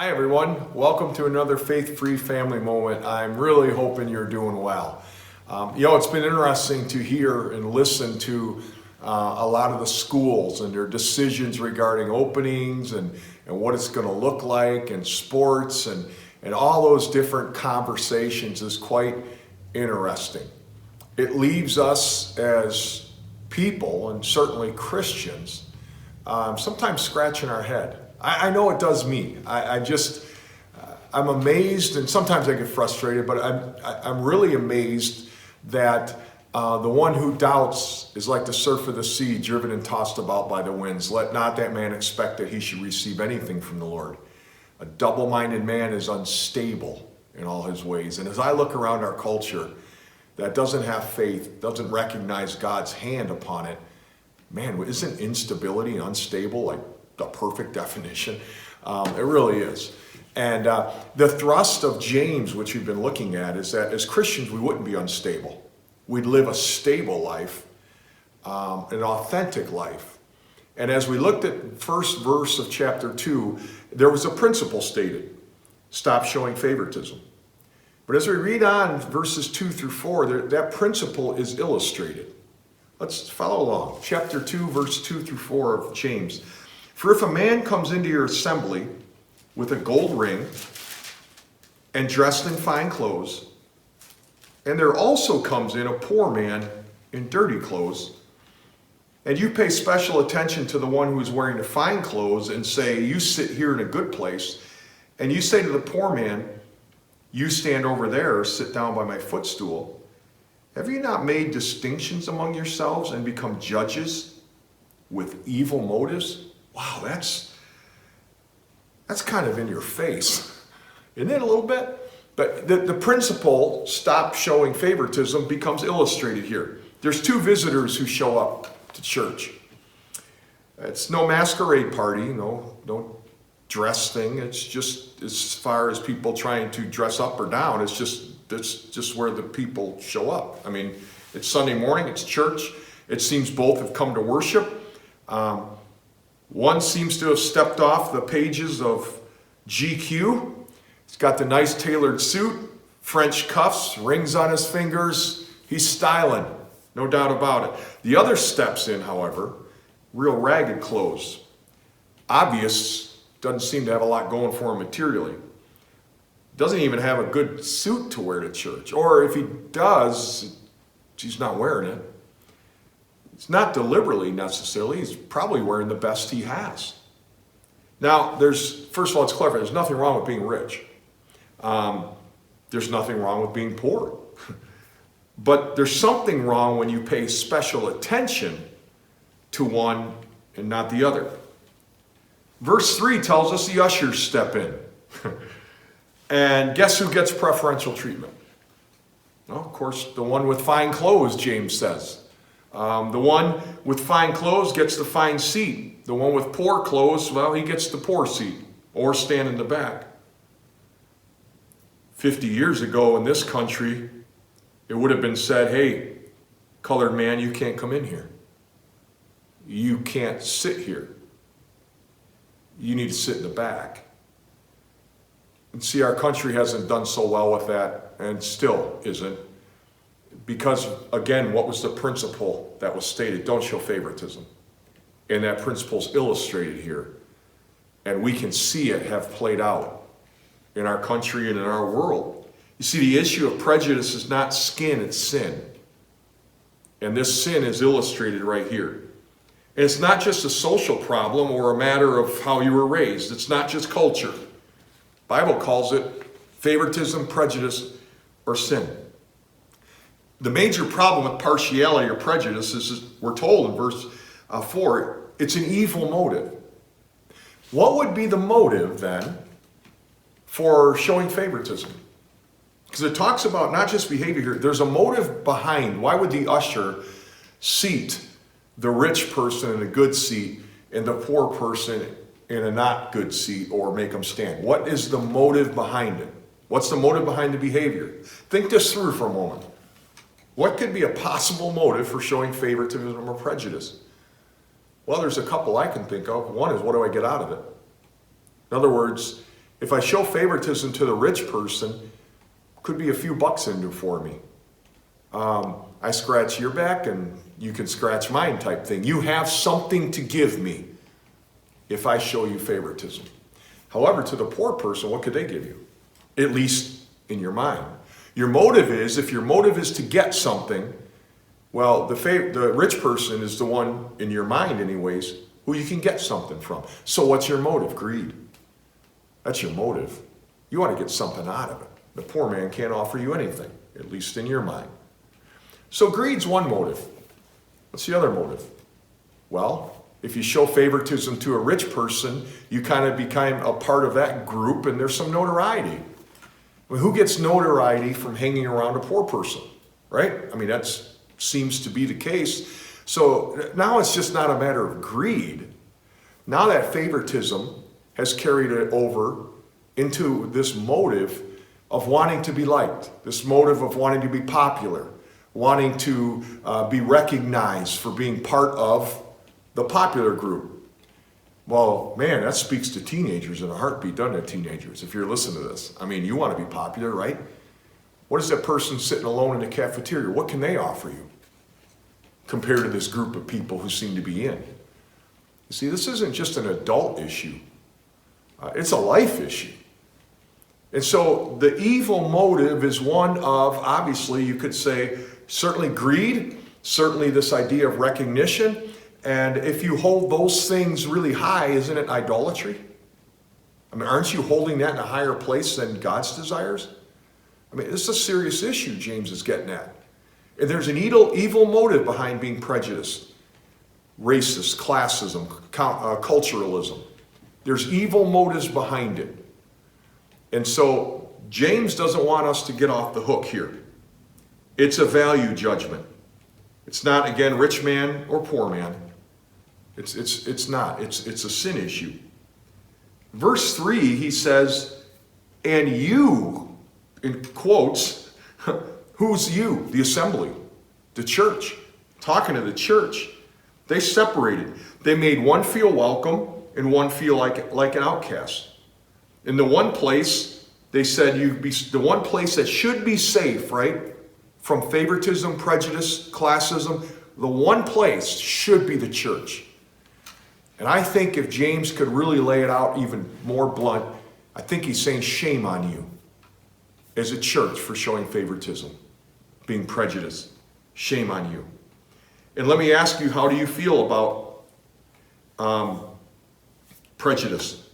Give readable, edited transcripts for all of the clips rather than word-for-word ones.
Hi everyone, welcome to another faith-free family moment. I'm really hoping you're doing well. It's been interesting to hear and listen to a lot of the schools and their decisions regarding openings and what it's going to look like and sports and all those different conversations is quite interesting. It leaves us as people, and certainly Christians, sometimes scratching our head. I know it does me. I'm amazed, and sometimes I get frustrated, but I'm really amazed that the one who doubts is like the surf of the sea, driven and tossed about by the winds. Let not that man expect that he should receive anything from the Lord. A double-minded man is unstable in all his ways. And as I look around our culture that doesn't have faith, doesn't recognize God's hand upon it, man, isn't instability and unstable like the perfect definition? It really is. And the thrust of James, which we've been looking at, is that as Christians, we wouldn't be unstable. We'd live a stable life, an authentic life. And as we looked at the first verse of chapter 2, there was a principle stated: stop showing favoritism. But as we read on verses 2 through 4, that principle is illustrated. Let's follow along. Chapter 2, verse 2 through 4 of James. For if a man comes into your assembly with a gold ring and dressed in fine clothes, and there also comes in a poor man in dirty clothes, and you pay special attention to the one who is wearing the fine clothes and say, you sit here in a good place, and you say to the poor man, you stand over there or sit down by my footstool, have you not made distinctions among yourselves and become judges with evil motives? Wow, that's kind of in your face, isn't it, a little bit? But the principle, stop showing favoritism, becomes illustrated here. There's two visitors who show up to church. It's no masquerade party, no dress thing. It's just as far as people trying to dress up or down, it's just where the people show up. I mean, it's Sunday morning, it's church. It seems both have come to worship. One seems to have stepped off the pages of GQ. He's got the nice tailored suit, French cuffs, rings on his fingers. He's styling, no doubt about it. The other steps in, however, real ragged clothes. Obvious, doesn't seem to have a lot going for him materially. Doesn't even have a good suit to wear to church. Or if he does, he's not wearing it. It's not deliberately necessarily. He's probably wearing the best he has. Now, first of all, it's clever. There's nothing wrong with being rich. There's nothing wrong with being poor. But there's something wrong when you pay special attention to one and not the other. Verse 3 tells us the ushers step in. And guess who gets preferential treatment? Well, of course, the one with fine clothes, James says. The one with fine clothes gets the fine seat. The one with poor clothes, well, he gets the poor seat or stand in the back. 50 years ago in this country, it would have been said, hey, colored man, you can't come in here. You can't sit here. You need to sit in the back. And see, our country hasn't done so well with that, and still isn't. Because, again, what was the principle that was stated? Don't show favoritism. And that principle is illustrated here. And we can see it have played out in our country and in our world. You see, the issue of prejudice is not skin, it's sin. And this sin is illustrated right here. And it's not just a social problem or a matter of how you were raised. It's not just culture. The Bible calls it favoritism, prejudice, or sin. The major problem with partiality or prejudice is, we're told in verse 4, it's an evil motive. What would be the motive then for showing favoritism? Because it talks about not just behavior here, there's a motive behind. Why would the usher seat the rich person in a good seat and the poor person in a not good seat, or make them stand? What is the motive behind it? What's the motive behind the behavior? Think this through for a moment. What could be a possible motive for showing favoritism or prejudice? Well, there's a couple I can think of. One is, what do I get out of it? In other words, If I show favoritism to the rich person, could be a few bucks in it for me. I scratch your back and you can scratch mine type thing. You have something to give me if I show you favoritism. However, to the poor person, what could they give you? At least in your mind. Your motive is, if your motive is to get something, well, the rich person is the one, in your mind anyways, who you can get something from. So what's your motive? Greed. That's your motive. You want to get something out of it. The poor man can't offer you anything, at least in your mind. So greed's one motive. What's the other motive? Well, if you show favoritism to a rich person, you kind of become a part of that group and there's some notoriety. I mean, who gets notoriety from hanging around a poor person, right? I mean, that seems to be the case. So now it's just not a matter of greed. Now that favoritism has carried it over into this motive of wanting to be liked, this motive of wanting to be popular, wanting to be recognized for being part of the popular group. Well, man, that speaks to teenagers in a heartbeat, doesn't it, teenagers? If you're listening to this, I mean, you want to be popular, right? What is that person sitting alone in the cafeteria? What can they offer you compared to this group of people who seem to be in? You see, this isn't just an adult issue. It's a life issue. And so the evil motive is one of, obviously, you could say, certainly greed, certainly this idea of recognition. And if you hold those things really high, isn't it idolatry? I mean, aren't you holding that in a higher place than God's desires? I mean, it's a serious issue James is getting at. And there's an evil motive behind being prejudiced, racist, classism, culturalism. There's evil motives behind it. And so James doesn't want us to get off the hook here. It's a value judgment. It's not, again, rich man or poor man. It's not. It's a sin issue. Verse 3, he says, and you, in quotes, who's you? The assembly, the church. Talking to the church. They separated. They made one feel welcome and one feel like an outcast. In the one place, they said you'd be the one place that should be safe, right? From favoritism, prejudice, classism, the one place should be the church. And I think if James could really lay it out even more blunt, I think he's saying shame on you as a church for showing favoritism, being prejudiced. Shame on you. And let me ask you, how do you feel about prejudice?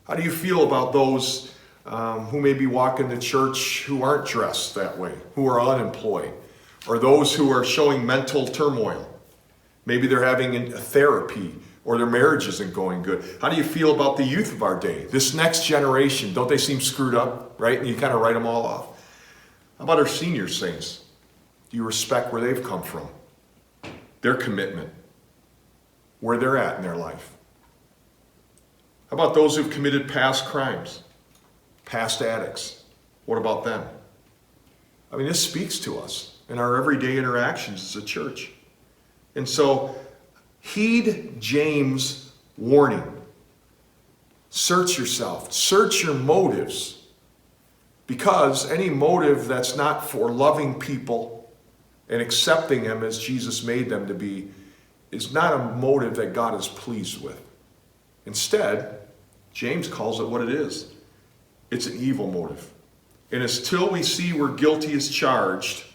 How do you feel about those who may be walking to church who aren't dressed that way, who are unemployed, or those who are showing mental turmoil? Maybe they're having a therapy or their marriage isn't going good. How do you feel about the youth of our day? This next generation, don't they seem screwed up, right? And you kind of write them all off. How about our senior saints? Do you respect where they've come from? Their commitment, where they're at in their life? How about those who've committed past crimes, past addicts? What about them? I mean, this speaks to us in our everyday interactions as a church. And so, heed James' warning. Search yourself. Search your motives. Because any motive that's not for loving people and accepting them as Jesus made them to be is not a motive that God is pleased with. Instead, James calls it what it is. It's an evil motive. And until we see we're guilty as charged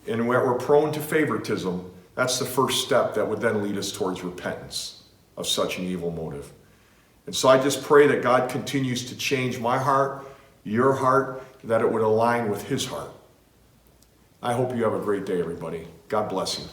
and we're prone to favoritism, that's the first step that would then lead us towards repentance of such an evil motive. And so I just pray that God continues to change my heart, your heart, that it would align with his heart. I hope you have a great day, everybody. God bless you.